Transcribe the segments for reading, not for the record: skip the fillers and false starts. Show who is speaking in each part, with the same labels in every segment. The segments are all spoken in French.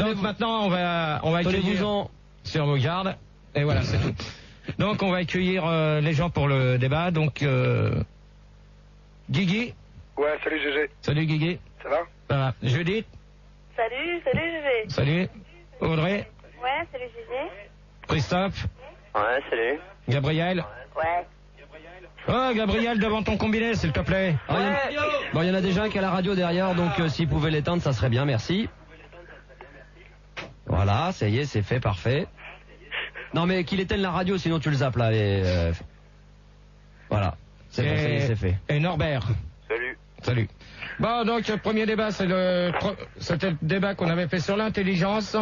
Speaker 1: Donc maintenant, on va accueillir sur vos gardes. Et voilà, c'est tout. Donc on va accueillir les gens pour le débat. Donc Guigui.
Speaker 2: Ouais, salut GG.
Speaker 1: Salut Guigui.
Speaker 2: Ça va?
Speaker 1: Ça va. Judith.
Speaker 3: Salut GG.
Speaker 1: Salut. Audrey.
Speaker 3: Ouais, salut GG.
Speaker 1: Christophe.
Speaker 4: Ouais, salut.
Speaker 1: Gabriel.
Speaker 3: Ouais.
Speaker 1: Oh, Gabriel, devant ton combiné, s'il te plaît.
Speaker 5: Bon, il y en a déjà un qui a la radio derrière, donc s'il pouvait l'éteindre, ça serait bien, merci. Voilà, ça y est, c'est fait, parfait. Non, mais qu'il éteigne la radio, sinon tu le zappes, là. Voilà, c'est bon, ça y est, c'est fait.
Speaker 1: Et Norbert.
Speaker 4: Salut.
Speaker 1: Salut. Bon, donc, le premier débat, c'était le débat qu'on avait fait sur l'intelligence.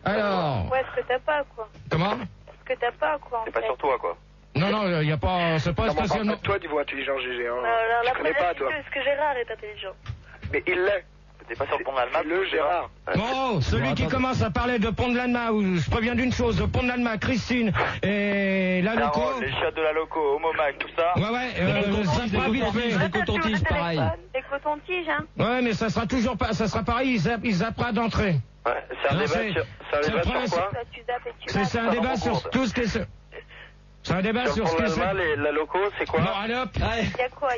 Speaker 1: Alors...
Speaker 3: Ouais, ce que t'as pas, quoi.
Speaker 1: Comment?
Speaker 3: Ce que t'as pas, quoi.
Speaker 4: C'est pas sur toi, quoi.
Speaker 1: Non, il n'y a pas... C'est pas spécialement...
Speaker 2: Toi, niveau intelligent GG, hein.
Speaker 3: La
Speaker 2: Je connais pas, toi.
Speaker 3: Est-ce que Gérard est intelligent?
Speaker 2: Mais il l'est.
Speaker 4: T'es pas sur le pont de l'Alma?
Speaker 2: Le Gérard.
Speaker 1: Bon, celui qui commence à parler de Pont de l'Alma, où je préviens d'une chose, de Pont de l'Alma, Christine et la loco.
Speaker 4: Les chiottes de la loco, Homomac, tout ça.
Speaker 1: Ouais, ça sera vite fait.
Speaker 5: Les cotons-tiges, pareil.
Speaker 3: Les cotons-tiges, hein.
Speaker 1: Ouais, mais ça sera toujours pas, ça sera pareil, ils zappera d'entrée.
Speaker 4: Ouais, c'est un
Speaker 1: Non,
Speaker 4: débat sur quoi?
Speaker 1: C'est un débat sur tout ce qui est... C'est un débat sur ce que c'est.
Speaker 4: La loco, c'est quoi?
Speaker 1: Non, allez hop.
Speaker 3: Il y a quoi?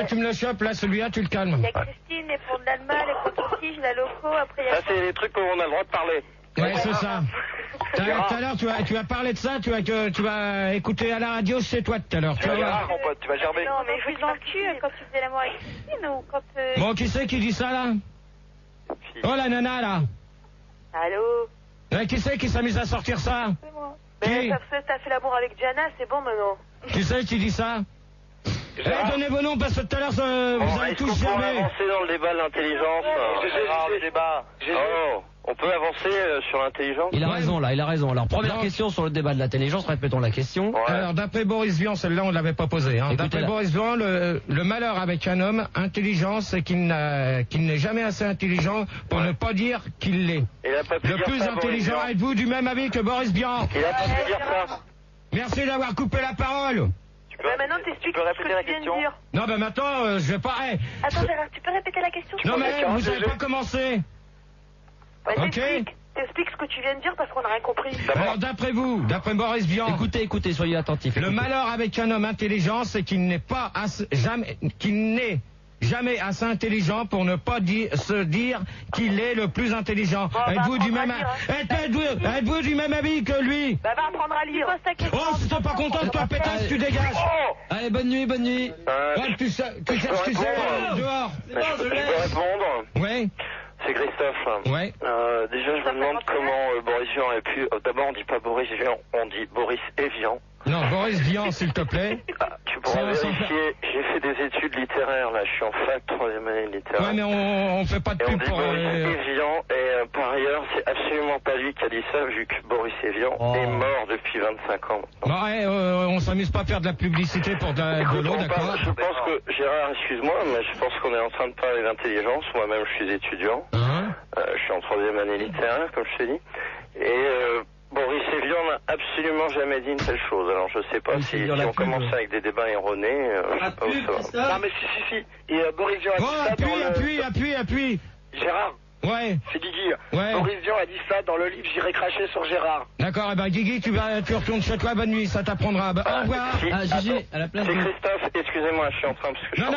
Speaker 1: Tu me le chopes, là, celui-là, tu le calmes.
Speaker 3: Il y a Christine, les Ponts de l'Alma, les cotons-tiges, la loco, après il y a...
Speaker 4: Ça, c'est les trucs où on a le droit de parler.
Speaker 1: Ouais, c'est ça. Tout à l'heure, tu vas parler de ça, tu vas écouter à la radio chez toi tout à l'heure. Tu vas voir.
Speaker 4: Mon pote, tu vas gerber.
Speaker 3: Non, mais je vous en cul quand tu faisais l'amour avec Christine ou quand...
Speaker 1: Bon, qui c'est qui dit ça, là? Oh, la nana, là.
Speaker 3: Allô?
Speaker 1: Qui c'est qui s'amuse à sortir ça?
Speaker 3: C'est moi.
Speaker 1: Qui?
Speaker 3: T'as fait l'amour avec Diana, c'est bon maintenant.
Speaker 1: Qui c'est qui dit ça? Donnez vos noms parce que tout à l'heure, vous allez tous gerber.
Speaker 4: Avancer dans le débat de l'intelligence. Le débat. Oh, on peut avancer sur l'intelligence?
Speaker 5: Il a raison, là, il a raison. Alors, première question sur le débat de l'intelligence, répétons la question.
Speaker 4: Ouais.
Speaker 1: Alors, d'après Boris Vian, celle-là, on ne l'avait pas posée. Hein. D'après Boris Vian, le malheur avec un homme intelligent, c'est qu'il n'est jamais assez intelligent pour ne pas dire qu'il l'est. Le plus intelligent, êtes-vous du même avis que Boris Vian?
Speaker 4: Il a pas pu dire ça.
Speaker 1: Merci d'avoir coupé la parole.
Speaker 3: Maintenant, t'expliques ce que tu viens de dire.
Speaker 1: Non, ben maintenant, je vais pas...
Speaker 3: Attends, Gérard, tu peux répéter la question?
Speaker 1: Non, mais vous n'avez pas commencé. Ok.
Speaker 3: T'expliques ce que tu viens de dire parce qu'on n'a rien compris.
Speaker 1: Alors, d'après vous, d'après Boris Vian...
Speaker 5: Écoutez, soyez attentifs.
Speaker 1: Le malheur avec un homme intelligent, c'est qu'il n'est jamais assez intelligent pour ne pas se dire qu'il est le plus intelligent. Êtes-vous du même avis que lui?
Speaker 3: Bah, va apprendre à lire.
Speaker 1: Oh, si t'es pas content de toi, pétasse, tu dégages.
Speaker 5: Allez, bonne nuit.
Speaker 1: Ouais, tu sais, dehors.
Speaker 4: Je peux répondre?
Speaker 1: Ouais.
Speaker 4: C'est Christophe.
Speaker 1: Ouais.
Speaker 4: Déjà, je me demande comment Boris Vian a pu... D'abord, on dit pas Boris Vian, on dit Boris Evian.
Speaker 1: Non, Boris Vian, s'il te plaît.
Speaker 4: Tu pourras vérifier. J'ai fait des études littéraires, là. Je suis en fac, 3e année littéraire.
Speaker 1: Ouais, mais on fait pas de pub pour...
Speaker 4: Boris Evian, et par ailleurs, c'est absolument pas lui qui a dit ça, vu que Boris Evian est mort depuis 25 ans.
Speaker 1: Bah ouais, on s'amuse pas à faire de la publicité pour de l'eau, d'accord?
Speaker 4: Je pense que, Gérard, excuse-moi, mais je pense qu'on est en train de parler d'intelligence. Moi-même, je suis étudiant. Je suis en 3e année littéraire, comme je t'ai dit. Et Boris Evian n'a absolument jamais dit une telle chose. Alors, je sais pas si on commence avec des débats erronés.
Speaker 2: Non, mais si. Et Boris Vian a dit ça dans le...
Speaker 1: Appuie.
Speaker 2: Gérard.
Speaker 1: Ouais.
Speaker 2: C'est Guigui.
Speaker 1: Ouais.
Speaker 2: Boris Vian a dit ça dans le livre J'irai cracher sur Gérard.
Speaker 1: D'accord, et ben Guigui, tu retournes chez toi, bonne nuit, ça t'apprendra. Au revoir.
Speaker 5: Gigi, à la place
Speaker 4: de... C'est Christophe, excusez-moi, je suis en train...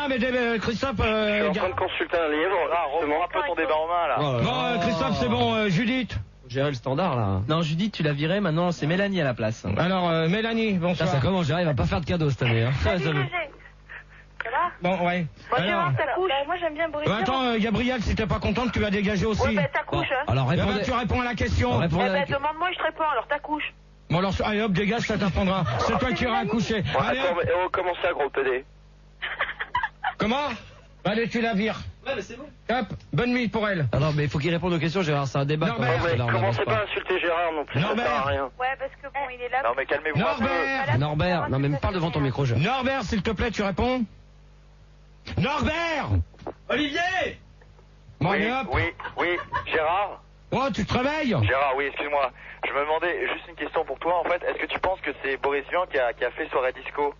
Speaker 1: mais Christophe...
Speaker 4: je suis en train de consulter un livre. Reprends un peu ton débat en main, là.
Speaker 1: Bon, Christophe, c'est bon. Judith.
Speaker 5: Gérer le standard, là.
Speaker 6: Non, Judith, tu l'as virée, maintenant c'est Mélanie à la place.
Speaker 1: Alors, Mélanie, bonsoir.
Speaker 5: Ça commence, Gérard, il va pas faire de cadeau cette année.
Speaker 3: Ça va?
Speaker 1: Bon, ouais.
Speaker 3: Alors, moi j'aime bien Boris Vian.
Speaker 1: Attends, Gabriel, si t'es pas contente, tu vas dégager aussi.
Speaker 3: Ouais, ta couche, hein.
Speaker 5: Alors,
Speaker 1: tu réponds à la question.
Speaker 3: Demande-moi et je te réponds, alors ta couche.
Speaker 1: Bon, alors, allez hop, dégage, ça t'apprendra. C'est toi qui iras accoucher. Allez,
Speaker 4: attends, mais comment ça, gros PD?
Speaker 1: Comment? Allez, tu la vires.
Speaker 6: Ouais, mais c'est bon.
Speaker 1: Hop, bonne nuit pour elle.
Speaker 5: Alors, mais il faut qu'il réponde aux questions, Gérard, c'est un débat.
Speaker 1: Norbert,
Speaker 4: commencez pas à insulter Gérard non plus, ça sert à rien.
Speaker 3: Ouais, parce que bon, il est là.
Speaker 4: Non, mais calmez-vous un peu.
Speaker 5: Norbert, non, mais parle devant ton micro, Gérard.
Speaker 1: Norbert, s'il te plaît, tu réponds. Norbert!
Speaker 6: Olivier!
Speaker 1: Bon,
Speaker 4: oui,
Speaker 1: allez, hop.
Speaker 4: oui, Gérard?
Speaker 1: Oh, tu te réveilles?
Speaker 4: Gérard, oui, excuse-moi. Je me demandais, juste une question pour toi, en fait. Est-ce que tu penses que c'est Boris Vian qui a fait soirée disco?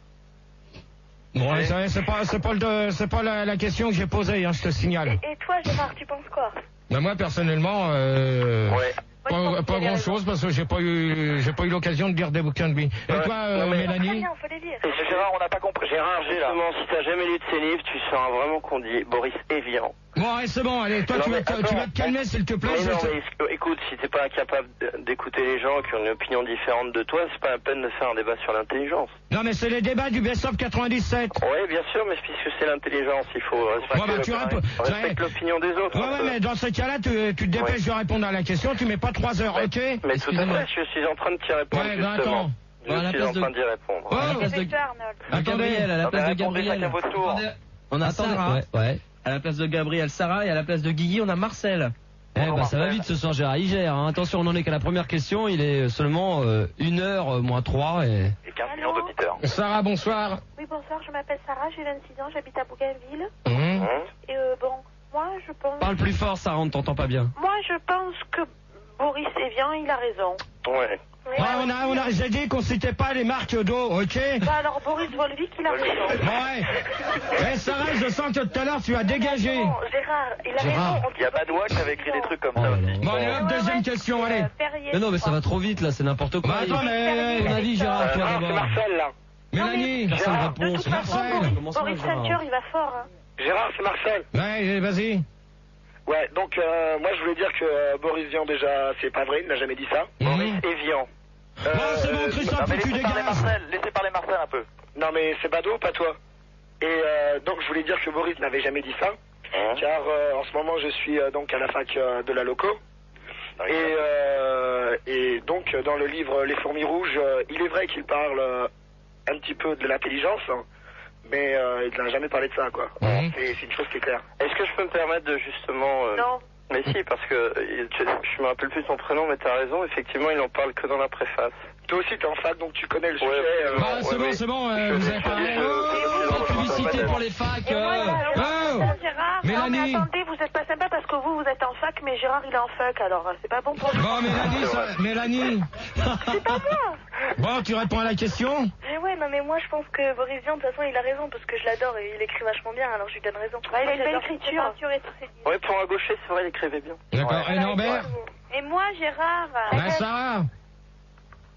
Speaker 1: Bon, c'est pas la question que j'ai posée, hein, je te signale.
Speaker 3: Et toi, Gérard, tu penses quoi?
Speaker 1: Ben moi, personnellement,
Speaker 4: Ouais,
Speaker 1: grand chose parce que j'ai pas eu l'occasion de lire des bouquins de lui. Et toi, Mélanie?
Speaker 2: Gérard, on n'a pas compris. Gérard,
Speaker 4: justement, si t'as jamais lu de ses livres, tu sauras vraiment qu'on dit Boris Evian.
Speaker 1: Bon, allez, c'est bon, allez, toi, tu vas te calmer, s'il te plaît.
Speaker 4: Mais écoute, si t'es pas incapable d'écouter les gens qui ont une opinion différente de toi, c'est pas la peine de faire un débat sur l'intelligence.
Speaker 1: Non, mais c'est les débats du Best of 97.
Speaker 4: Oui, bien sûr, mais puisque c'est l'intelligence, il faut respecter l'opinion des autres.
Speaker 1: Ouais, mais dans ce cas-là, tu te dépêches de répondre à la question, tu mets pas 3 heures, ok?
Speaker 4: Mais tout à fait, je suis en train de t'y répondre, justement. Je suis en train d'y répondre.
Speaker 6: Attendez, à la place de Gabriel. On a Sarah.
Speaker 5: Ouais.
Speaker 6: À la place de Gabriel, Sarah. Et à la place de Guigui, on a Marcel.
Speaker 5: Ça va vite ce soir, Gérard. Il gère. Hein. Attention, on n'en est qu'à la première question. Il est seulement 1h moins 3 et
Speaker 2: 15 millions d'auditeurs.
Speaker 1: Sarah, bonsoir.
Speaker 3: Oui, bonsoir. Je m'appelle Sarah. J'ai 26 ans. J'habite à Bougainville. Et moi, je pense...
Speaker 5: Parle plus fort, Sarah, on ne t'entend pas bien.
Speaker 3: Moi, je pense que Boris Evian, il a raison.
Speaker 4: Ouais.
Speaker 1: J'ai dit qu'on citait pas les marques d'eau, ok?
Speaker 3: Alors Boris Volvic, il a raison.
Speaker 1: Ouais. Sarah, je sens que tout à l'heure tu as dégagé.
Speaker 3: Non, Gérard, il a raison.
Speaker 2: Il y a Badouak qui avait écrit des trucs comme ça.
Speaker 1: Bon, allez, hop, deuxième question, allez.
Speaker 5: Mais ça va trop vite là, c'est n'importe quoi.
Speaker 1: Attends, mais...
Speaker 5: Ton avis, Gérard, toi d'abord.
Speaker 2: C'est Marcel, là.
Speaker 1: Mélanie.
Speaker 5: Personne répond, c'est Marcel.
Speaker 3: Boris Ceinture, il va fort.
Speaker 2: Gérard, c'est Marcel.
Speaker 1: Ouais, vas-y.
Speaker 2: Ouais, donc moi je voulais dire que Boris Vian déjà, c'est pas vrai, il n'a jamais dit ça.
Speaker 4: Boris Evian.
Speaker 1: C'est bon, Christophe, tu dégages.
Speaker 2: Laissez parler Marcel un peu. Non mais c'est Bado, pas toi. Et donc je voulais dire que Boris n'avait jamais dit ça, car en ce moment je suis donc à la fac de la Loco. Et donc dans le livre Les fourmis rouges, il est vrai qu'il parle un petit peu de l'intelligence, mais il n'a jamais parlé de ça, quoi. C'est une chose qui est claire.
Speaker 4: Est-ce que je peux me permettre de justement...
Speaker 3: Non.
Speaker 4: Mais si, parce que je me rappelle plus son prénom, mais t'as raison, effectivement, il en parle que dans la préface.
Speaker 2: Toi aussi t'es en fac, donc tu connais le sujet.
Speaker 1: C'est bon, vous avez parlé.
Speaker 5: Publicité pour les facs.
Speaker 3: Gérard,
Speaker 1: Mélanie.
Speaker 3: mais attendez, vous êtes pas sympa parce que vous êtes en fac, mais Gérard il est en fac, alors c'est pas bon pour vous.
Speaker 1: Bon, Mélanie.
Speaker 3: C'est pas moi.
Speaker 1: Bon, tu réponds à la question?
Speaker 3: Mais ouais, non mais moi je pense que Boris Vian, de toute façon il a raison parce que je l'adore et il écrit vachement bien, alors je lui donne raison. Il a une belle écriture.
Speaker 4: Ouais, pour un gaucher, c'est vrai, il écrivait bien.
Speaker 1: D'accord, et Norbert?
Speaker 3: Et moi, Gérard...
Speaker 1: Sarah.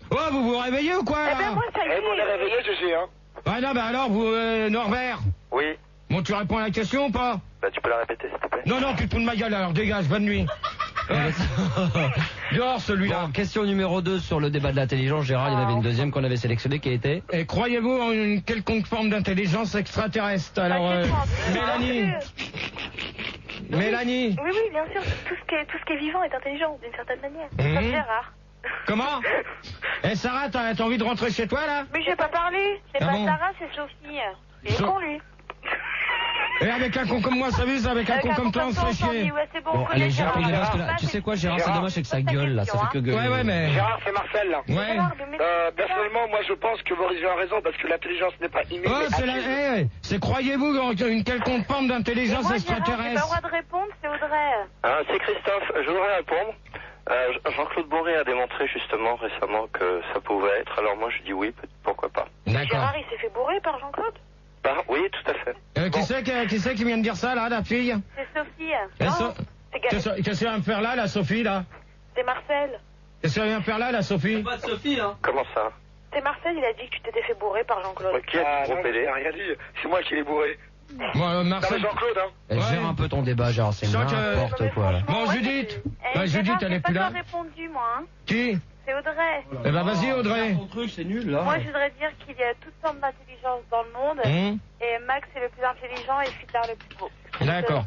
Speaker 1: Oh, vous vous réveillez ou quoi?
Speaker 3: Eh ben moi, ça y est.
Speaker 2: On est réveillé, GG, hein.
Speaker 1: Ouais, non, alors, vous, Norbert?
Speaker 4: Oui.
Speaker 1: Bon, tu réponds à la question ou pas?
Speaker 4: Bah, tu peux la répéter, s'il te plaît.
Speaker 1: Non, tu te fous de ma gueule, alors, dégage, bonne nuit. Dehors, celui-là.
Speaker 5: Bon, question numéro 2 sur le débat de l'intelligence, Gérard. Il y en avait une deuxième qu'on avait sélectionnée qui était...
Speaker 1: Et croyez-vous en une quelconque forme d'intelligence extraterrestre? Alors, Mélanie. Mélanie.
Speaker 3: Oui, bien sûr. Tout ce qui est vivant est intelligent, d'une certaine manière. Comme Gérard.
Speaker 1: Comment? Sarah, t'as envie de rentrer chez toi, là?
Speaker 3: Mais j'ai pas parlé. C'est pas Sarah, c'est Sophie. Il est con, lui.
Speaker 1: Et avec un con comme moi, ça vise, avec un con comme toi, on se fait chier.
Speaker 3: Ouais, c'est bon,
Speaker 5: Bon, allez, Gérard, tu sais quoi, Gérard, c'est dommage, c'est que ça gueule, là, ça fait que gueuler.
Speaker 1: Ouais, mais...
Speaker 2: Gérard, c'est Marcel, là.
Speaker 1: Ouais.
Speaker 2: Personnellement, moi, je pense que Boris Vian a raison, parce que l'intelligence n'est pas innée.
Speaker 1: Oh, c'est croyez-vous en une quelconque forme d'intelligence extraterrestre?
Speaker 3: J'ai pas le droit de répondre, c'est Audrey.
Speaker 4: C'est Christophe, je voudrais répondre. Jean-Claude Bourré a démontré justement récemment que ça pouvait être, alors moi je dis oui, pourquoi pas.
Speaker 1: D'accord.
Speaker 3: Gérard, il s'est fait bourrer par Jean-Claude?
Speaker 4: Oui, tout à fait.
Speaker 1: Qui c'est qui vient de dire ça, là, la fille?
Speaker 3: C'est Sophie.
Speaker 1: Qu'est-ce qu'elle vient me faire là, la Sophie, là?
Speaker 3: C'est Marcel.
Speaker 1: Qu'est-ce qu'elle vient me faire là, la Sophie?
Speaker 6: C'est pas de Sophie, hein.
Speaker 4: Comment ça?
Speaker 3: C'est Marcel, il a dit que tu t'étais fait bourrer par Jean-Claude.
Speaker 4: Qui a dit
Speaker 2: il n'a rien dit, c'est moi qui l'ai bourré.
Speaker 1: Bon, Marcel...
Speaker 2: Non, Jean-Claude, hein.
Speaker 5: Gère un peu ton débat, Gérard, c'est n'importe quoi, là.
Speaker 1: Bon, Judith. Judith, elle est plus là.
Speaker 3: J'ai pas répondu, moi, hein.
Speaker 1: Qui?
Speaker 3: C'est Audrey.
Speaker 1: Eh ben, vas-y, Audrey.
Speaker 6: Ton truc, c'est nul, là.
Speaker 3: Moi, je voudrais dire qu'il y a toutes sortes d'intelligence dans le monde. Et Max est le plus intelligent et Hitler le plus beau.
Speaker 1: D'accord.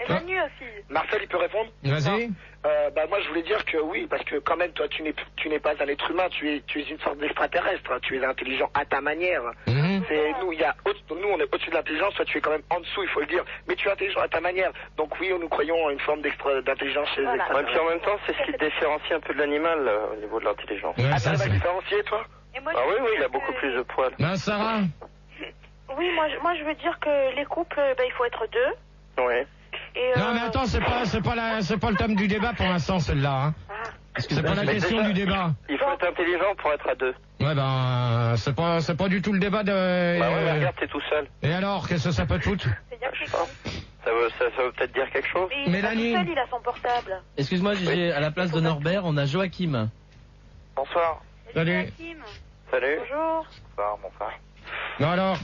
Speaker 3: Et Manu aussi.
Speaker 2: Marcel, il peut répondre?
Speaker 1: Vas-y.
Speaker 2: Moi, je voulais dire que oui, parce que quand même, toi, tu n'es pas un être humain, tu es une sorte d'extraterrestre. Tu es intelligent à ta manière. Nous, on est au-dessus de l'intelligence, toi, tu es quand même en dessous, il faut le dire. Mais tu es intelligent à ta manière. Donc oui, nous croyons à une forme d'intelligence chez les extraterrestres.
Speaker 4: Ouais, puis en même temps, c'est ce qui te différencie un peu de l'animal au niveau de l'intelligence.
Speaker 1: Ouais,
Speaker 2: tu vas différencier, toi?
Speaker 4: Oui, il a beaucoup plus de poils.
Speaker 1: Ben, Sarah?
Speaker 3: Oui, moi, je veux dire que les couples, il faut être deux.
Speaker 4: Oui.
Speaker 1: Non, mais attends, c'est pas le thème du débat pour l'instant, celle-là. Hein. C'est pas la question du débat.
Speaker 4: Il faut être intelligent pour être à deux.
Speaker 1: Ouais, ben, c'est pas du tout le débat de...
Speaker 4: Bah ouais, mais regarde, t'es tout seul.
Speaker 1: Et alors, qu'est-ce que ça peut te foutre?
Speaker 3: C'est-à-dire que
Speaker 4: Ça veut peut-être dire quelque chose.
Speaker 1: Mélanie.
Speaker 3: Il a son portable.
Speaker 5: Excuse-moi, Gégé, à la place de Norbert, on a Joachim.
Speaker 4: Bonsoir.
Speaker 1: Salut.
Speaker 4: Salut.
Speaker 3: Bonjour.
Speaker 4: Bonsoir.
Speaker 1: Non alors.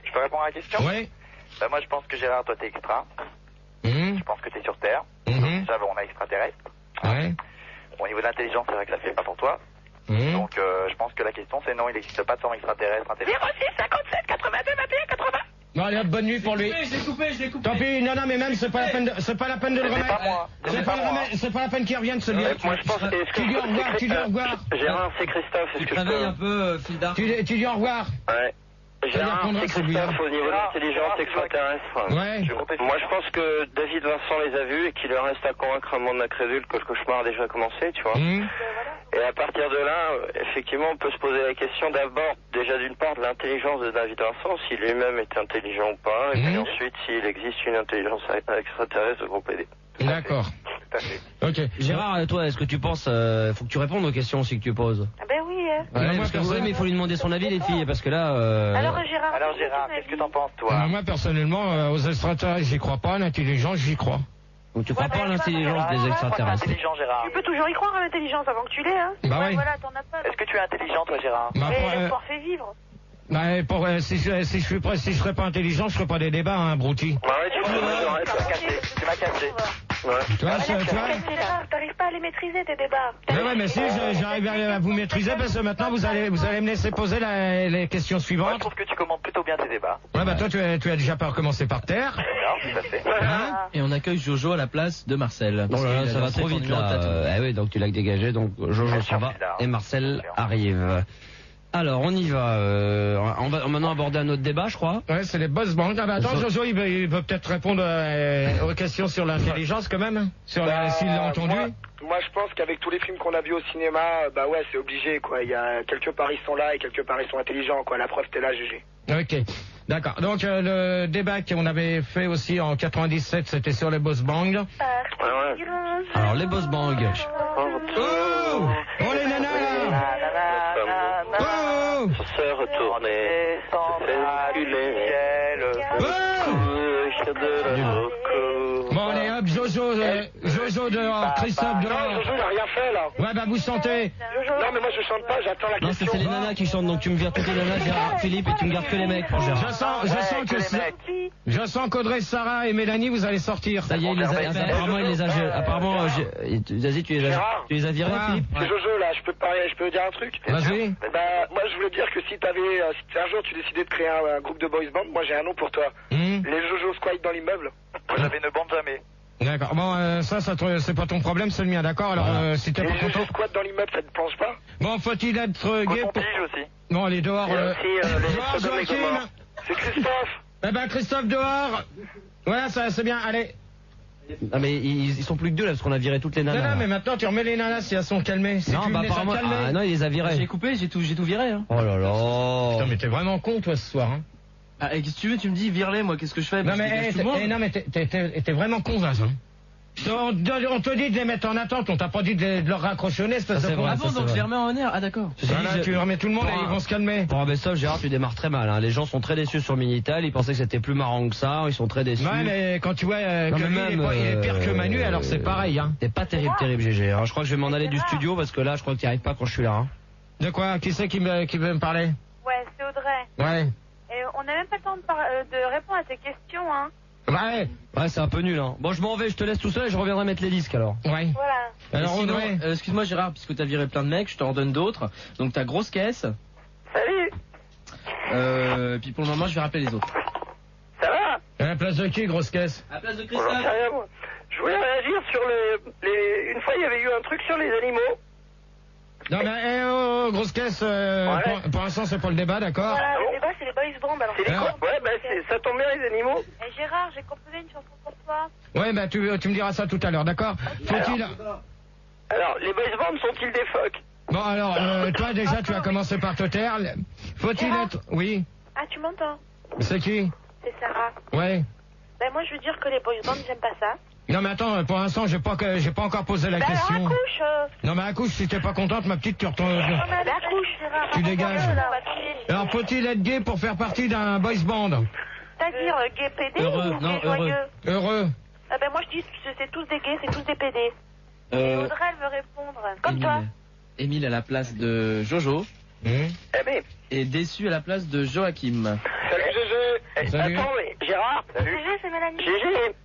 Speaker 4: Je peux répondre à la question?
Speaker 1: Oui.
Speaker 4: Bah moi je pense que Gérard, toi t'es extra. Je pense que t'es sur Terre. Déjà on a extraterrestre.
Speaker 1: Ouais.
Speaker 4: Au niveau de l'intelligence, c'est vrai que ça fait pas pour toi. Donc je pense que la question c'est non, il n'existe pas de forme extraterrestre intelligente. 06 57 82 21 80.
Speaker 1: Bon allez hop, bonne nuit pour lui.
Speaker 5: Je l'ai coupé.
Speaker 1: Tant pis, non mais même c'est pas la peine de le remettre.
Speaker 4: Pas moi.
Speaker 1: C'est pas la peine qu'il revienne celui-là.
Speaker 4: Moi je pense que
Speaker 1: Tu dis au revoir.
Speaker 4: Gérard, c'est Christophe, est-ce que je peux...
Speaker 5: un peu, fil d'art.
Speaker 1: Tu dis au revoir.
Speaker 4: Ouais. Gérard, c'est Christophe au niveau de l'intelligence extraterrestre.
Speaker 1: Ouais.
Speaker 4: Moi je pense que David Vincent les a vus et qu'il leur reste à convaincre un monde incrédule que le cauchemar a déjà commencé, tu vois. Et à partir de là, effectivement, on peut se poser la question d'abord, déjà d'une part, de l'intelligence de David Vincent, si lui-même est intelligent ou pas, et puis ensuite, s'il existe une intelligence extraterrestre de groupe PD.
Speaker 1: D'accord.
Speaker 4: Tout à fait.
Speaker 1: Ok.
Speaker 5: Gérard, toi, est-ce que tu penses, faut que tu répondes aux questions aussi que tu poses.
Speaker 3: Ah ben oui.
Speaker 5: Ouais, parce que oui, mais il faut lui demander son avis, les filles, parce que là.
Speaker 3: Alors Gérard,
Speaker 4: qu'est-ce que t'en penses, toi?
Speaker 1: Moi personnellement, aux extraterrestres, j'y crois pas, à l'intelligence, j'y crois.
Speaker 5: Donc tu crois pas à l'intelligence des extraterrestres?
Speaker 3: Tu peux toujours y croire à l'intelligence avant que tu l'aies, hein.
Speaker 1: Bah oui.
Speaker 3: Voilà, t'en as pas.
Speaker 4: Est-ce que tu es intelligent, toi, Gérard?
Speaker 3: Mais l'espoir fait vivre.
Speaker 1: Si je serais pas intelligent, je ferais pas des débats, hein, Brouti.
Speaker 4: Ouais, tu m'as cassé. Ouais.
Speaker 1: Toi,
Speaker 3: T'arrives pas à les maîtriser, tes débats.
Speaker 1: Ouais, mais si, j'arrive à vous maîtriser parce que maintenant vous allez me laisser poser les questions
Speaker 4: Moi, je
Speaker 1: suivantes.
Speaker 4: trouve que tu commandes plutôt bien tes débats.
Speaker 1: Ouais, bah toi, tu as déjà pas recommencé par terre.
Speaker 4: Non, tout à fait.
Speaker 1: Hein?
Speaker 5: Et on accueille Jojo à la place de Marcel. Oh là là, ça va trop vite là. Ah oui, donc tu l'as dégagé, donc Jojo s'en va et Marcel arrive. Alors, on y va. On va maintenant aborder un autre débat, je crois.
Speaker 1: Ouais, c'est les boss banks. Ah bah attends, Jojo, il veut peut-être répondre aux questions sur l'intelligence quand même, s'il l'a entendu.
Speaker 2: Moi, je pense qu'avec tous les films qu'on a vus au cinéma, bah ouais, c'est obligé, quoi. Il y a quelque part ils sont là et quelque part ils sont intelligents, quoi. La preuve, t'es là, GG.
Speaker 1: Ok, d'accord. Donc le débat qu'on avait fait aussi en 97, c'était sur les boss bangs.
Speaker 5: Alors, les boss bangs.
Speaker 1: Oh les nanas là. Oh
Speaker 4: Se retourner, se faire
Speaker 1: Bon allez hop, Jojo dehors, Christophe dehors.
Speaker 2: Non, Jojo, il a rien fait, là.
Speaker 1: Ouais bah vous sentez.
Speaker 2: Non, mais moi, je chante pas, j'attends la
Speaker 5: Non,
Speaker 2: question.
Speaker 5: c'est les nanas qui chantent, donc tu me vires toutes les nanas, Gérard, Philippe, et tu me gardes que les mecs pour Gérard.
Speaker 1: Je sens qu'Audrey, Sarah et Mélanie, vous allez sortir.
Speaker 5: Ça y est, apparemment, il les a. Apparemment, vas-y, tu les as virés, Philippe.
Speaker 2: C'est Jojo, là, je peux dire un truc?
Speaker 1: Vas-y.
Speaker 2: Bah, moi, je voulais dire que si un jour tu décidais de créer un groupe de boys band, moi, j'ai un nom pour toi. Les Jojo Squad dans l'immeuble.
Speaker 4: Moi, j'avais une bande jamais.
Speaker 1: D'accord. Bon, ça c'est pas ton problème, c'est le mien, d'accord? Alors, si t'es pas
Speaker 2: Les Jojo
Speaker 1: content.
Speaker 2: Squad dans l'immeuble, ça te penche pas?
Speaker 1: Bon, faut-il être gay pour...
Speaker 4: aussi.
Speaker 1: Bon, allez, dehors. Dehors,
Speaker 4: les
Speaker 1: Joachim.
Speaker 2: C'est Christophe.
Speaker 1: Eh ben, Christophe, dehors. Voilà, ça, c'est bien, allez.
Speaker 5: Ah, mais ils sont plus que deux là, parce qu'on a viré toutes les nanas.
Speaker 1: Non, mais maintenant, tu remets les nanas si elles sont calmées. Si
Speaker 5: non,
Speaker 1: tu
Speaker 5: bah
Speaker 1: les as
Speaker 5: apparemment.
Speaker 1: calmées.
Speaker 5: Ah non, il les a virées. J'ai coupé, j'ai tout viré. Hein. Oh là là.
Speaker 1: Putain, mais t'es vraiment con, toi, ce soir, hein.
Speaker 5: Ah, qu'est-ce que tu veux, tu me dis vire-les, moi, qu'est-ce que je fais?
Speaker 1: Non, mais t'es vraiment con, Vaz, hein. On te dit de les mettre en attente, on t'a pas dit de leur raccrochonner, c'est
Speaker 5: vrai. Ah bon, donc je les remets en air. Ah d'accord.
Speaker 1: Voilà, tu remets tout le monde et ils vont se calmer.
Speaker 5: Pour un best-of, Gérard, tu démarres très mal. Hein. Les gens sont très déçus sur Minitel, ils pensaient que c'était plus marrant que ça, ils sont très déçus.
Speaker 1: Ouais, mais quand tu vois que lui, il est pire que Manu, alors c'est pareil, hein.
Speaker 5: T'es pas terrible, GG. Hein. Je crois que je vais m'en aller du studio parce que là, je crois que t'y arrives pas quand je suis là. Hein.
Speaker 1: De quoi? Qui c'est qui veut me parler?
Speaker 3: Ouais, c'est Audrey.
Speaker 1: Ouais.
Speaker 3: Et on n'a même pas le temps de répondre à tes questions, hein.
Speaker 1: Ouais,
Speaker 5: c'est un peu nul, hein. Bon, je m'en vais, je te laisse tout seul et je reviendrai mettre les disques alors.
Speaker 1: Ouais.
Speaker 3: Voilà.
Speaker 1: Alors,
Speaker 5: sinon, excuse-moi Gérard, puisque t'as viré plein de mecs, je t'en redonne d'autres. Donc ta grosse caisse.
Speaker 2: Salut.
Speaker 5: Puis pour le moment, je vais rappeler les autres.
Speaker 2: Ça va?
Speaker 1: À la place de qui, grosse caisse?
Speaker 5: À la place de
Speaker 2: Bonjour,
Speaker 5: Christophe.
Speaker 2: je voulais réagir sur une fois, il y avait eu un truc sur les animaux.
Speaker 1: Non, mais grosse caisse, pour l'instant, c'est pas le débat, d'accord?
Speaker 3: Voilà, le débat, c'est les boys bands. Alors,
Speaker 2: C'est les quoi? Ouais, bah, ça tombe bien, les animaux.
Speaker 3: Et Gérard, j'ai composé une chanson pour toi.
Speaker 1: Ouais, bah, tu me diras ça tout à l'heure, d'accord? Faut-il...
Speaker 2: Alors, les boys bands sont-ils des phoques?
Speaker 1: Bon, alors, toi, déjà, tu as commencé par te taire. Faut-il être... Oui?
Speaker 3: Ah, tu m'entends?
Speaker 1: C'est qui?
Speaker 3: C'est Sarah.
Speaker 1: Ouais.
Speaker 3: Ben, moi, je veux dire que les boys bands, j'aime pas ça.
Speaker 1: Non, mais attends, pour l'instant, j'ai pas encore posé la question.
Speaker 3: Alors, accouche.
Speaker 1: Non, mais accouche, si t'es pas contente, ma petite, tu retournes...
Speaker 3: Accouche, Gérard.
Speaker 1: Tu dégages. Alors, faut-il être gay pour faire partie d'un boys band?
Speaker 3: C'est-à-dire gay PD
Speaker 6: heureux,
Speaker 3: ou
Speaker 6: non,
Speaker 3: gay joyeux?
Speaker 1: Heureux.
Speaker 3: Ah ben moi je dis que c'est tous des gays, c'est tous des PD. Et Audrey elle veut répondre. Comme toi.
Speaker 6: Émile à la place de Jojo. Et Déçu à la place de Joachim.
Speaker 2: Salut GG.
Speaker 1: Salut.
Speaker 2: Attends, mais Gérard.
Speaker 3: Salut. GG, c'est Mélanie.
Speaker 2: GG.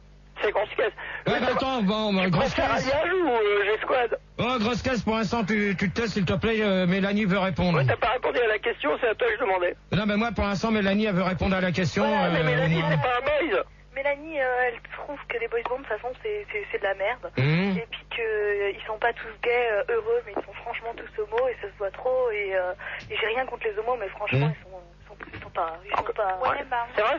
Speaker 2: C'est grosse caisse.
Speaker 1: Ouais, bah attends, bon, grosse caisse.
Speaker 2: ou G-Squad?
Speaker 1: Oh, grosse caisse, pour l'instant, tu te testes, s'il te plaît, Mélanie veut répondre.
Speaker 2: Ouais, t'as pas répondu à la question, c'est à toi que je demandais.
Speaker 1: Non, mais moi, pour l'instant, Mélanie, elle veut répondre à la question.
Speaker 2: Voilà, mais Mélanie, c'est pas un boys.
Speaker 3: Mélanie, elle trouve que les boys bands, de toute façon, c'est de la merde. Et puis qu'ils sont pas tous gays, heureux, mais ils sont franchement tous homos, et ça se voit trop. Et j'ai rien contre les homos, mais franchement, ils sont pas.
Speaker 2: Ouais. C'est vrai,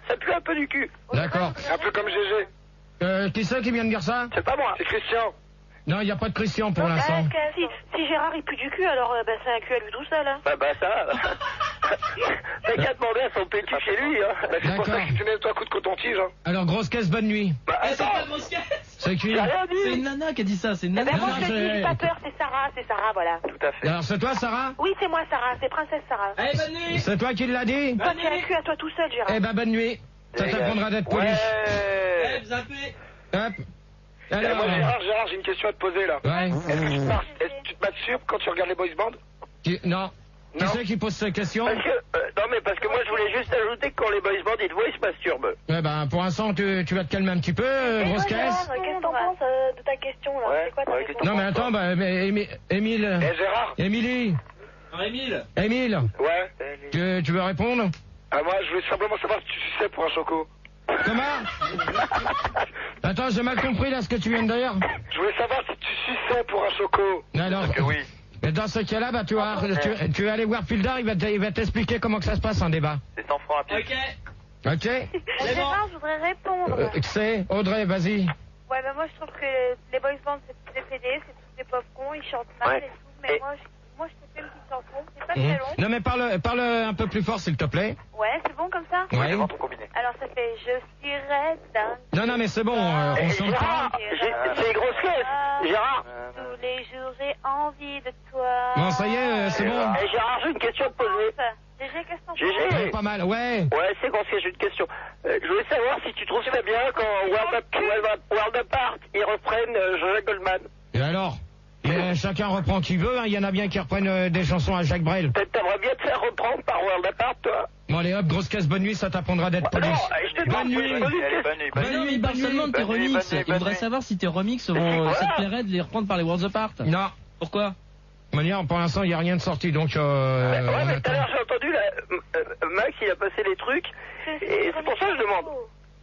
Speaker 2: ça pue un peu du cul.
Speaker 1: D'accord.
Speaker 2: Un peu comme GG.
Speaker 1: Qui c'est qui vient de dire ça?
Speaker 2: C'est pas moi, c'est Christian.
Speaker 1: Non, il n'y a pas de Christian pour l'instant.
Speaker 3: Si Gérard il pue du cul, alors c'est un cul à lui tout seul. Hein.
Speaker 2: Bah ça. T'as qu'à demander à son PQ chez lui. Hein. Bah, c'est pour ça que tu nettoies un coup de coton-tige. Hein.
Speaker 1: Alors, grosse caisse, bonne nuit.
Speaker 2: Bah attends.
Speaker 1: C'est qui?
Speaker 6: C'est une nana qui a dit ça, c'est une nana.
Speaker 3: Moi je te dis, j'ai pas peur, c'est Sarah, voilà.
Speaker 2: Tout à fait.
Speaker 1: Alors, c'est toi, Sarah?
Speaker 3: Oui, c'est moi, Sarah, c'est Princesse Sarah.
Speaker 6: Allez, bonne nuit.
Speaker 1: C'est toi qui l'as dit?
Speaker 3: Toi, tu as un cul à toi tout seul, Gérard.
Speaker 1: Eh ben, bonne nuit. Ça t'apprendra d'être poli.
Speaker 2: Ouais.
Speaker 6: Zappé.
Speaker 1: Hop.
Speaker 2: Alors, moi, Gérard, j'ai une question à te poser là.
Speaker 1: Ouais.
Speaker 2: Est-ce que tu te masses sûr quand tu regardes les boys bands?
Speaker 1: Non. Qui c'est qui pose cette question?
Speaker 2: Parce que, parce que moi je voulais juste ajouter que quand les boys bands ils te voient, ils se masturbent.
Speaker 1: Ouais, ben, pour l'instant, tu vas te calmer un petit peu, grosse caisse.
Speaker 3: Qu'est-ce que t'en penses de ta question là?
Speaker 2: Ouais,
Speaker 3: C'est quoi ta
Speaker 2: ouais,
Speaker 3: question?
Speaker 1: Non, mais attends, bah, Émile.
Speaker 2: Eh Gérard.
Speaker 1: Émilie.
Speaker 6: Non, Émile.
Speaker 1: Émile.
Speaker 2: Ouais.
Speaker 1: Tu veux répondre?
Speaker 2: Ah, moi je voulais simplement savoir si tu suçais pour un choco.
Speaker 1: Comment? Attends, j'ai mal compris là ce que tu viens de dire.
Speaker 2: Je voulais savoir si tu suçais pour un choco.
Speaker 1: Alors,
Speaker 2: Parce que oui.
Speaker 1: Mais dans ce cas-là, bah, tu vas aller voir Pildar, il va t'expliquer comment que ça se passe un débat.
Speaker 2: C'est 100 francs à pied.
Speaker 1: Ok?
Speaker 3: Gérard, je voudrais répondre.
Speaker 1: C'est Audrey, vas-y.
Speaker 3: Ouais, bah moi je trouve que les boys bands c'est tous des PD, c'est tous des pauvres cons, ils chantent mal et tout, mais moi je t'ai fait une petite chanson, c'est pas très long.
Speaker 1: Non mais parle un peu plus fort s'il te plaît.
Speaker 3: Ouais, c'est bon comme ça?
Speaker 1: Ouais.
Speaker 3: Alors ça fait je serai dingue.
Speaker 1: Non mais c'est bon, on chante pas.
Speaker 2: C'est grosse caisse. Gérard.
Speaker 3: Tous les jours j'ai envie de toi.
Speaker 1: Bon ça y est, c'est bon.
Speaker 2: Et Gérard, j'ai une question à te poser.
Speaker 3: GG, qu'est-ce que t'en penses?
Speaker 1: Ouais, pas mal, ouais.
Speaker 2: Ouais, c'est grosse caisse, j'ai une question. Je voulais savoir si tu trouves ça bien quand World Apart, ils reprennent Jean-Jacques Goldman.
Speaker 1: Et alors? Chacun reprend qui veut, hein. Il y en a bien qui reprennent des chansons à Jacques Brel.
Speaker 2: T'aimerais bien te faire reprendre par World Apart, toi?
Speaker 1: Bon allez hop, grosse caisse, bonne nuit, ça t'apprendra d'être poli.
Speaker 2: Bonne nuit.
Speaker 6: Non, il parle seulement de tes remixes. Il voudrait savoir si tes remixes ça te plairait de les reprendre par les Worlds Apart.
Speaker 1: Non.
Speaker 6: Pourquoi?
Speaker 1: De manière, pour l'instant, il n'y a rien de sorti, donc...
Speaker 2: Ouais, mais tout à l'heure, j'ai entendu, Max, il a passé les trucs, et c'est pour ça que je demande.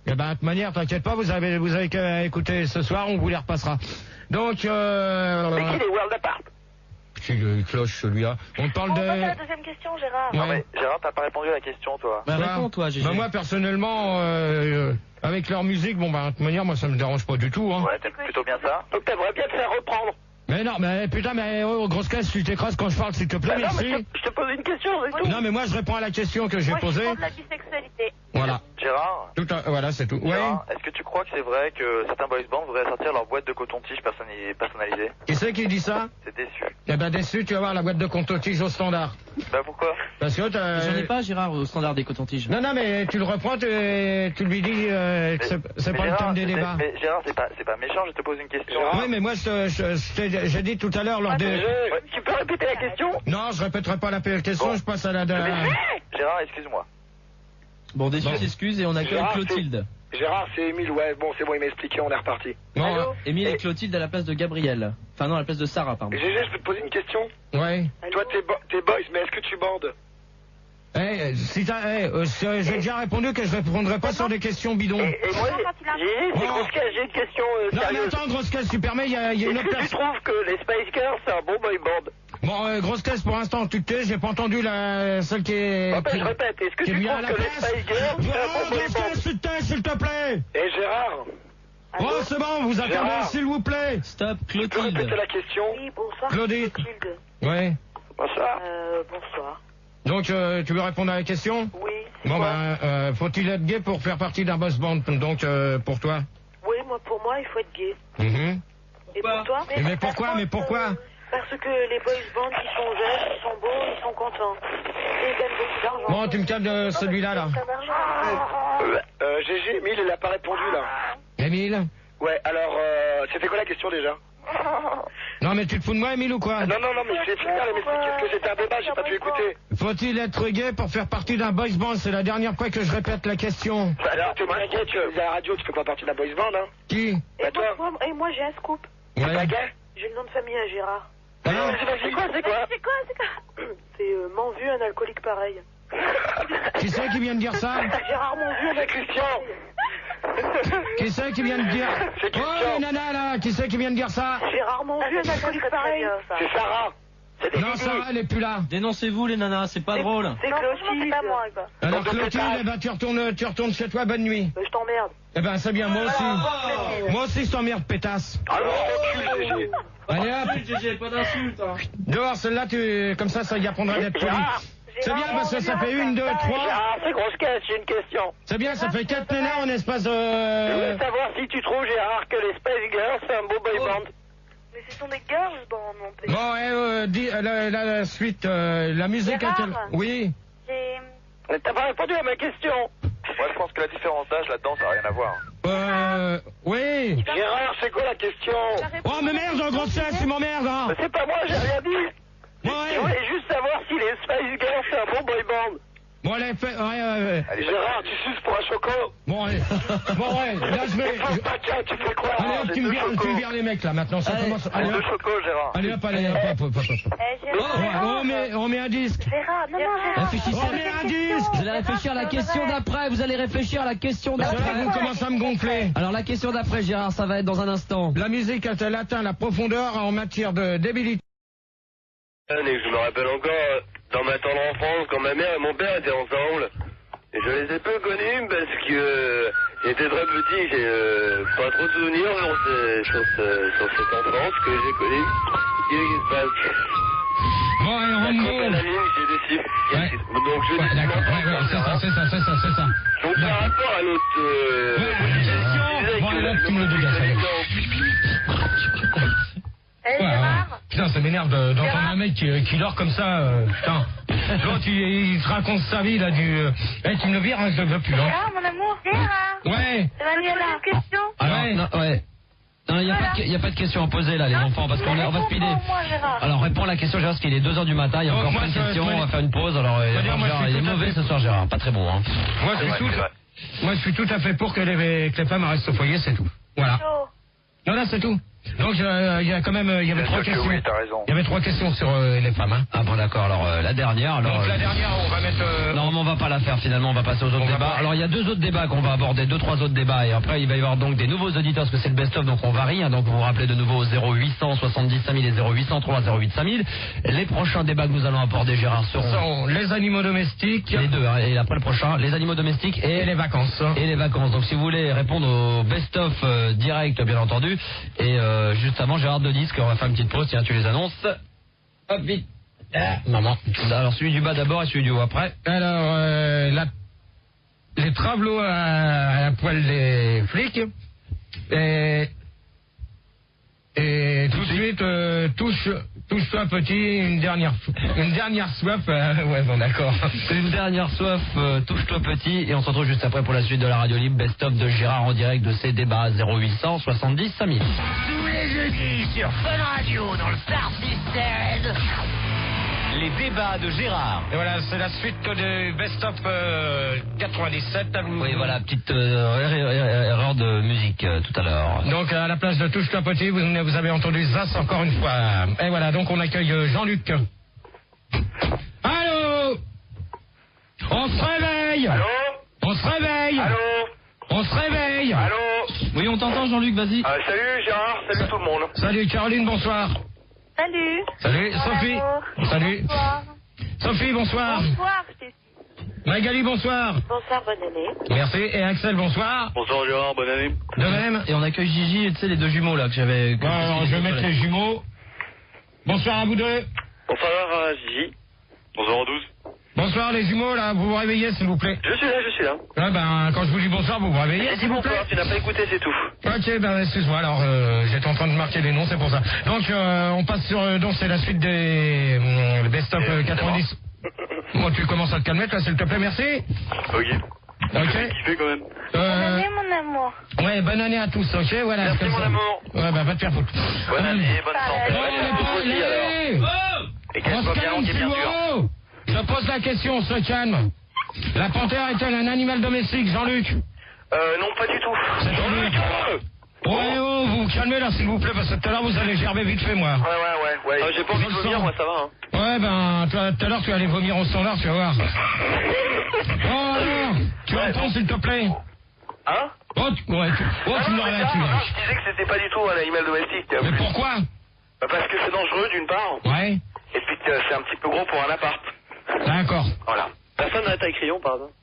Speaker 1: Eh ben, de toute manière, t'inquiète pas, vous avez qu'à écouter ce soir, on vous les repassera. Donc,
Speaker 2: Mais qui est World Apart?
Speaker 1: C'est le cloche, celui-là. On parle de...
Speaker 3: On passe à la deuxième question, Gérard.
Speaker 1: Ouais.
Speaker 2: Non, mais Gérard, t'as pas répondu à la question, toi.
Speaker 6: Bah, réponds-toi, GG.
Speaker 1: Bah, moi, personnellement, avec leur musique, bon, bah, de toute manière, moi, ça me dérange pas du tout, hein.
Speaker 2: Ouais, t'aimes plutôt bien ça. Donc, t'aimerais bien te faire reprendre.
Speaker 1: Mais non, mais putain, mais oh, grosse caisse, tu t'écrases quand je parle, s'il te plaît,
Speaker 2: non,
Speaker 1: merci.
Speaker 2: mais je te pose une question, c'est tout.
Speaker 1: Non, mais moi, je réponds à la question que j'ai
Speaker 3: Moi,
Speaker 1: posée.
Speaker 3: je parle de la bisexualité.
Speaker 1: Voilà.
Speaker 4: Gérard,
Speaker 1: Voilà, c'est tout. Ouais.
Speaker 4: est-ce que tu crois que c'est vrai que certains boys bands voudraient sortir leur boîte de coton-tige personnalisée?
Speaker 1: Qui c'est qui dit ça?
Speaker 4: C'est Déçu.
Speaker 1: Eh ben, Déçu, tu vas voir la boîte de coton-tige au standard.
Speaker 4: Bah pourquoi?
Speaker 1: Parce que
Speaker 6: J'en ai pas, Gérard, au standard des cotons-tiges.
Speaker 1: Non, mais tu le reprends, tu lui dis que c'est pas le thème des débats.
Speaker 4: Mais Gérard, c'est pas méchant, je te pose une question.
Speaker 1: Oui, mais moi, j'ai dit tout à l'heure lors des...
Speaker 2: Tu peux répéter la question?
Speaker 1: Non, je répéterai pas la question, je passe à la...
Speaker 4: Gérard, excuse-moi.
Speaker 6: Bon, Déçu s'excuse et on accueille Clotilde.
Speaker 2: Gérard, c'est Émile, ouais, bon, c'est bon, il m'a expliqué, on est reparti.
Speaker 1: Bon,
Speaker 6: Émile et Clotilde à la place de Gabriel. Enfin non, à la place de Sarah, pardon.
Speaker 2: GG, je peux te poser une question?
Speaker 1: ouais.
Speaker 2: Toi, t'es boys, mais est-ce que tu bandes?
Speaker 1: J'ai déjà répondu que je répondrai pas sur des questions bidons.
Speaker 2: Et moi, j'ai une question
Speaker 1: Non, mais
Speaker 2: sérieuse.
Speaker 1: attends, grosse caisse, tu permets, il y a une autre
Speaker 2: Est-ce que tu
Speaker 1: personne...
Speaker 2: trouves que les Spice Girls, c'est un bon boy band?
Speaker 1: Bon, grosse caisse, pour l'instant, tu te tais, j'ai pas entendu celle qui est...
Speaker 2: Je répète, est-ce que
Speaker 1: qui est
Speaker 2: tu
Speaker 1: bien à
Speaker 2: trouves
Speaker 1: la
Speaker 2: que les
Speaker 1: place.
Speaker 2: Spice Girls, c'est un bon boy
Speaker 1: Grosse
Speaker 2: band?
Speaker 1: caisse, tu te tais, s'il te plaît.
Speaker 2: Et Gérard?
Speaker 1: Oh, c'est bon, vous attendez,
Speaker 2: Gérard.
Speaker 1: s'il vous plaît.
Speaker 6: Stop,
Speaker 2: Tu peux répéter
Speaker 6: Clotilde.
Speaker 2: la question?
Speaker 3: Oui, bonsoir.
Speaker 1: Claudie.
Speaker 3: Clotilde.
Speaker 1: Ouais.
Speaker 2: Bonsoir.
Speaker 3: Bonsoir.
Speaker 1: Donc, tu veux répondre à la question?
Speaker 3: Oui, c'est
Speaker 1: Bon,
Speaker 3: quoi?
Speaker 1: ben, faut-il être gay pour faire partie d'un boss band? Donc, pour toi?
Speaker 3: Oui, pour moi, il faut être gay.
Speaker 1: Mhm.
Speaker 3: Et pour toi?
Speaker 1: Mais pourquoi?
Speaker 3: Parce que les boys bands, ils sont jeunes, ils sont beaux, ils sont contents. Et ils gagnent beaucoup d'argent.
Speaker 1: Bon, tu me calmes de celui-là, là.
Speaker 2: GG, Emile, il a pas répondu, là.
Speaker 1: Émile?
Speaker 2: Ouais, alors, c'était quoi la question, déjà?
Speaker 1: Non, mais tu te fous de moi, Émile, ou quoi?
Speaker 2: Non, mais je vais finir, mais qu'est-ce que c'était un débat, j'ai pas pu écouter.
Speaker 1: Faut-il être gay pour faire partie d'un boys band? C'est la dernière fois que je répète la question.
Speaker 2: Bah, alors, t'es pas gay, tu es à la radio, tu fais pas partie d'un boys band, hein?
Speaker 1: Qui?
Speaker 2: Bah, toi.
Speaker 3: Et moi, j'ai un scoop.
Speaker 2: T'es pas gay?
Speaker 3: J'ai le nom de famille à Gérard.
Speaker 1: Alors,
Speaker 2: c'est quoi?
Speaker 3: C'est m'en vu un alcoolique pareil.
Speaker 1: qui c'est qui vient de dire ça?
Speaker 3: Gérard m'en vu un
Speaker 2: C'est Christian.
Speaker 1: Qui c'est qui vient de dire?
Speaker 2: C'est Christian.
Speaker 1: Oh, nana, là, qui c'est qui vient de dire ça?
Speaker 3: Gérard m'en vu un alcoolique pareil.
Speaker 2: C'est Sarah.
Speaker 1: Non, Sarah, elle est plus là.
Speaker 6: Dénoncez-vous, les nanas, c'est pas drôle.
Speaker 3: C'est Clotilde. C'est pas moi, quoi.
Speaker 1: Alors, Clotilde, eh ben, tu retournes chez toi, bonne nuit.
Speaker 3: Je t'emmerde.
Speaker 1: Eh ben, c'est bien, moi aussi. Moi aussi, je t'emmerde, pétasse.
Speaker 2: Alors, recule, GG.
Speaker 1: Allez, hop.
Speaker 6: GG, pas d'insulte. Hein.
Speaker 1: Dehors, celle-là, comme ça y apprendra d'être poli. C'est bien parce que ça fait 1, 2, 3.
Speaker 4: Gérard, c'est grosse caisse, j'ai une question.
Speaker 1: C'est bien, ça fait 4 nanas en espace
Speaker 4: Je veux savoir si tu trouves, Gérard, que les Spice Girls, c'est un beau boy band.
Speaker 3: Mais ce sont des girls bands, mon père.
Speaker 1: Bon, dis la suite, la musique...
Speaker 3: Gérard.
Speaker 1: Oui.
Speaker 4: Mais t'as pas répondu à ma question.
Speaker 7: Moi, je pense que la différence d'âge là-dedans, ça n'a rien à voir.
Speaker 1: Oui.
Speaker 2: Gérard, c'est quoi la question?
Speaker 1: Oh, mais merde, en grosse chaise, tu m'emmerdes, hein.
Speaker 4: Mais c'est pas moi, j'ai rien dit. Je
Speaker 1: Ouais.
Speaker 4: voulais juste savoir si les Spice Girls, c'est un bon boy band.
Speaker 1: Bon, allez, fais...
Speaker 2: Allez, Gérard, tu suces pour un choco?
Speaker 1: Bon, allez. Bon, ouais, là, je vais...
Speaker 2: Tiens, tu fais quoi?
Speaker 1: Allez, hop, tu me vires les mecs, là, maintenant, ça commence... Allez,
Speaker 7: Deux
Speaker 1: hop.
Speaker 7: chocos, Gérard.
Speaker 1: Allez, hop, allez, hop. On met un disque.
Speaker 3: Gérard, non,
Speaker 6: Réfléchissez.
Speaker 1: On met un disque.
Speaker 6: Vous allez réfléchir à la question d'après. Vous allez réfléchir à la question d'après.
Speaker 1: Là, vous commencez à me gonfler.
Speaker 6: Alors la question d'après, Gérard, ça va être dans un instant.
Speaker 1: La musique a-t-elle atteint la profondeur en matière de débilité?
Speaker 4: Je me rappelle encore, dans ma tendre enfance, quand ma mère et mon père étaient ensemble. Et je les ai peu connus parce que j'étais très petit, j'ai pas trop de souvenirs sur cette enfance que j'ai connue. Qu'est-ce qui se passe?
Speaker 1: Bon, allez,
Speaker 4: La
Speaker 1: Rambo.
Speaker 4: coupe à la ligne, j'ai décidé.
Speaker 1: Ouais.
Speaker 4: Donc je
Speaker 1: Ouais,
Speaker 4: dis
Speaker 1: d'accord, c'est ça.
Speaker 4: Donc par rapport à notre...
Speaker 1: Bon, allez, hop, tu me le dégages, allez.
Speaker 3: Eh,
Speaker 1: Ouais,
Speaker 3: Gérard?
Speaker 1: putain, ça m'énerve d'entendre un mec qui dort comme ça, putain. L'autre, il te raconte sa vie, là, tu me le vires, hein, je le veux plus, hein.
Speaker 3: Gérard, mon amour? Gérard?
Speaker 1: Ouais.
Speaker 3: C'est Manuela. Une question?
Speaker 1: Ah ouais?
Speaker 5: Non, ouais. Non, il n'y a pas de question à poser là, les enfants, parce qu'on va speeder.
Speaker 3: Moi, Gérard.
Speaker 5: Alors, réponds à la question, Gérard, parce qu'il est 2h du matin, il y a
Speaker 1: Donc,
Speaker 5: encore
Speaker 1: moi,
Speaker 5: plein de
Speaker 1: je-
Speaker 5: questions,
Speaker 1: moi,
Speaker 5: on va faire une pause. Alors,
Speaker 1: dire, moi, je
Speaker 5: Gérard,
Speaker 1: suis
Speaker 5: il est
Speaker 1: tout à
Speaker 5: mauvais
Speaker 1: fait-
Speaker 5: ce soir, Gérard, pas très bon, hein.
Speaker 1: Moi, je suis tout à fait pour que les femmes restent au foyer, c'est tout. Voilà.
Speaker 3: Chaud.
Speaker 1: Non, là, c'est tout. Donc, il y a quand même, il y avait
Speaker 7: Bien
Speaker 1: 3
Speaker 7: sûr que
Speaker 1: questions.
Speaker 7: oui, t'as raison.
Speaker 1: Il y avait 3 questions sur les femmes, hein.
Speaker 5: Ah bon, d'accord, alors la dernière, alors...
Speaker 1: Donc, la dernière, on va mettre...
Speaker 5: Non, mais on va pas la faire finalement, on va passer aux autres
Speaker 1: On va
Speaker 5: débats.
Speaker 1: pas.
Speaker 5: Alors il y a 2 autres débats qu'on va aborder, 2-3 autres débats, et après il va y avoir donc des nouveaux auditeurs, parce que c'est le best-of, donc on varie, hein, donc vous vous rappelez de nouveau 0800 70 5000 et 0803 08 5000. Les prochains débats que nous allons aborder, Gérard, seront
Speaker 1: sont les animaux domestiques
Speaker 5: les deux, hein, et après le prochain, les animaux domestiques
Speaker 1: et les vacances.
Speaker 5: et les vacances. Donc si vous voulez répondre au best-of direct, bien entendu, et juste avant, Gérard de disque, on va faire une petite pause, tiens, tu les annonces. Hop, vite. Ah, maman. Alors celui du bas d'abord et celui du haut après.
Speaker 1: Alors, les travelots à la poêle des flics. Et tout de suite, touche-toi petit, une dernière soif. Ouais, bon, d'accord.
Speaker 5: Une dernière soif, touche-toi petit, et on se retrouve juste après pour la suite de la radio libre, best-of de Gérard en direct de ses débats 0800 70 5000.
Speaker 8: Tous les jeudis sur Fun Radio dans le Star System. Les débats de Gérard.
Speaker 1: Et voilà, c'est la suite de Best of 97.
Speaker 5: Oui, voilà, petite erreur de musique tout à l'heure.
Speaker 1: Donc, à la place de Touche-toi petit, vous avez entendu Zas encore une fois. Et voilà, donc on accueille Jean-Luc. Allô? On se réveille!
Speaker 4: Allô?
Speaker 1: On se réveille!
Speaker 4: Allô?
Speaker 1: On se réveille!
Speaker 4: Allô?
Speaker 6: Oui, on t'entend, Jean-Luc, vas-y.
Speaker 4: Salut Gérard, salut tout le monde.
Speaker 1: Salut Caroline, bonsoir.
Speaker 3: Salut.
Speaker 1: Salut
Speaker 3: Bonsoir,
Speaker 1: Sophie.
Speaker 3: l'amour.
Speaker 1: Salut.
Speaker 3: Bonsoir.
Speaker 1: Sophie, bonsoir.
Speaker 3: Bonsoir, Stéphie.
Speaker 1: Magali, bonsoir.
Speaker 3: Bonsoir, bonne année.
Speaker 1: Merci. Et Axel, bonsoir.
Speaker 4: Bonsoir Gérard, bonne année.
Speaker 1: De même.
Speaker 6: Et on accueille Gigi, tu sais, les 2 jumeaux là que j'avais...
Speaker 1: Bon, alors, je vais mettre les jumeaux. Bonsoir à vous deux.
Speaker 4: Bonsoir Gigi. Bonsoir à tous.
Speaker 1: Bonsoir les jumeaux, là, vous vous réveillez s'il vous plaît.
Speaker 4: Je suis là.
Speaker 1: Ouais, ben, quand je vous dis bonsoir, vous vous réveillez s'il vous plaît.
Speaker 4: Tu n'as pas écouté, c'est tout.
Speaker 1: Ok, ben, excuse-moi, alors, j'étais en train de marquer les noms, c'est pour ça. Donc, on passe sur, donc c'est la suite des best-of 90. Bon, tu commences à te calmer, là, s'il te plaît, merci.
Speaker 4: Ok.
Speaker 7: Kiffé quand même.
Speaker 3: Bonne année, mon amour.
Speaker 1: Ouais, bonne année à tous, ok, voilà.
Speaker 4: Merci mon amour.
Speaker 1: Ouais, bah, va te faire foutre.
Speaker 4: Bonne année, bonne santé. Et qu'elle soit bien rangée, bien sûr.
Speaker 1: Je pose la question, on se calme. La panthère est-elle un animal domestique, Jean-Luc?
Speaker 4: Non, pas du tout.
Speaker 1: C'est Jean-Luc. Ouais, oh, vous vous calmez là, s'il vous plaît, parce que tout à l'heure, vous allez gerber vite fait, moi.
Speaker 4: Ouais. J'ai pas envie de vomir, moi, ça va, hein.
Speaker 1: Ouais, ben, tout à l'heure, tu vas aller vomir au standard, tu vas voir. Oh, alors, tu réponds, s'il te plaît.
Speaker 4: Hein?
Speaker 1: Tu me l'aurais tu vois.
Speaker 4: Je disais que c'était pas du tout un animal domestique.
Speaker 1: Mais pourquoi?
Speaker 4: Parce que c'est dangereux, d'une part.
Speaker 1: Ouais.
Speaker 4: Et puis que c'est un petit peu gros pour un appart.
Speaker 1: D'accord.
Speaker 4: Voilà. Personne n'a un taille crayon, par exemple.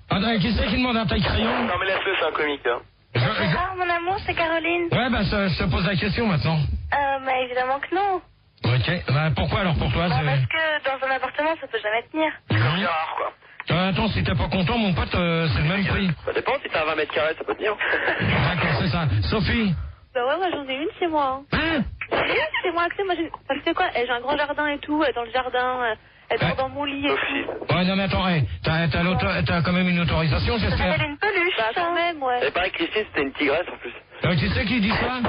Speaker 1: André, qui c'est qui demande un taille crayon?
Speaker 4: Non, mais laisse-le, c'est un comique, hein.
Speaker 3: Bonsoir, mon amour, c'est Caroline.
Speaker 1: Ouais, bah, je te pose la question maintenant.
Speaker 3: Bah, évidemment que non.
Speaker 1: Ok. Bah, pourquoi alors pour toi?
Speaker 3: Parce que dans un appartement, ça peut jamais tenir.
Speaker 4: C'est rare, quoi.
Speaker 1: Attends, si t'es pas content, mon pote, c'est le même prix.
Speaker 4: Ça dépend, si t'as 20 mètres carrés, ça peut tenir.
Speaker 1: D'accord, c'est ça. Sophie?
Speaker 3: Bah ouais, moi j'en ai une chez moi.
Speaker 1: Hein?
Speaker 3: C'est moi, tu sais, moi parce que quoi, j'ai un grand jardin et tout, dans le jardin, elle dort dans mon lit et tout.
Speaker 1: Ouais, non mais attends, t'as quand même une autorisation,
Speaker 3: Ça
Speaker 1: j'espère.
Speaker 3: s'appelle une peluche. Bah quand même, ouais.
Speaker 4: Et pareil, Christine, c'était une tigresse en plus.
Speaker 1: Tu sais qui dit ça?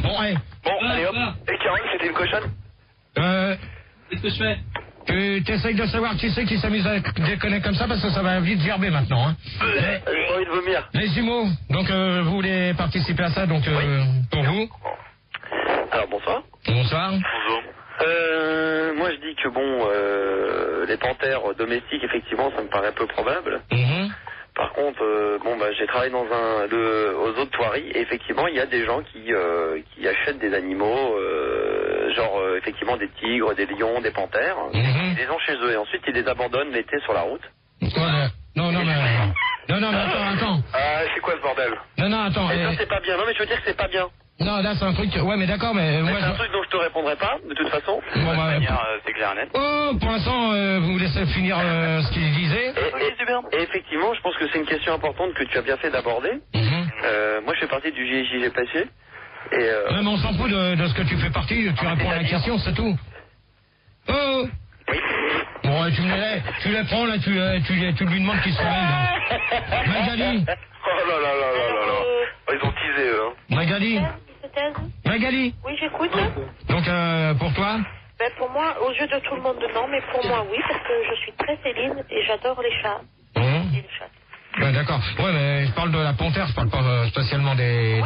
Speaker 1: Bon, ouais.
Speaker 4: Bon, allez hop. Et Caroline, c'était une cochonne?
Speaker 6: Qu'est-ce que je fais?
Speaker 1: Tu essayes de savoir qui c'est qui s'amuse à déconner comme ça parce que ça va vite gerber maintenant. Hein.
Speaker 4: J'ai envie de vomir.
Speaker 1: Les jumeaux, donc vous voulez participer à ça, donc pour vous.
Speaker 4: Alors bonsoir.
Speaker 1: Bonsoir.
Speaker 7: Bonjour.
Speaker 4: Moi je dis que bon, les panthères domestiques, effectivement, ça me paraît peu probable. Par contre, j'ai travaillé dans aux eaux de Thoiry et effectivement, il y a des gens qui achètent des animaux, effectivement des tigres, des lions, des panthères, ils les ont chez eux et ensuite ils les abandonnent l'été sur la route.
Speaker 1: Non, mais attends.
Speaker 4: C'est quoi ce bordel?
Speaker 1: Non, attends.
Speaker 4: Et ça c'est pas bien. Non mais je veux dire que c'est pas bien.
Speaker 1: Non, là c'est un truc. Ouais, mais d'accord, mais moi.
Speaker 4: C'est un truc dont je te répondrai pas, de toute façon.
Speaker 1: Bon,
Speaker 4: c'est clair et net.
Speaker 1: Oh, pour l'instant, vous laissez finir ce qu'il disait.
Speaker 4: Et effectivement, je pense que c'est une question importante que tu as bien fait d'aborder. Moi, je fais partie du GIJG passé.
Speaker 1: Non, mais on s'en fout de ce que tu fais partie. Tu réponds à la question, c'est tout. Oh.
Speaker 4: Oui.
Speaker 1: Bon, tu les prends là, tu lui demandes qu'il se réveille. Magali.
Speaker 4: Oh là. Ils ont teasé eux. Hein.
Speaker 1: Magali.
Speaker 3: Oui, j'écoute.
Speaker 1: Donc, pour toi?
Speaker 3: Ben, pour moi, aux yeux de tout le monde, non, mais pour moi, oui, parce que je suis très Céline et j'adore les chats. Et les chats.
Speaker 1: D'accord. Ouais, mais je parle de la panthère, je parle pas spécialement des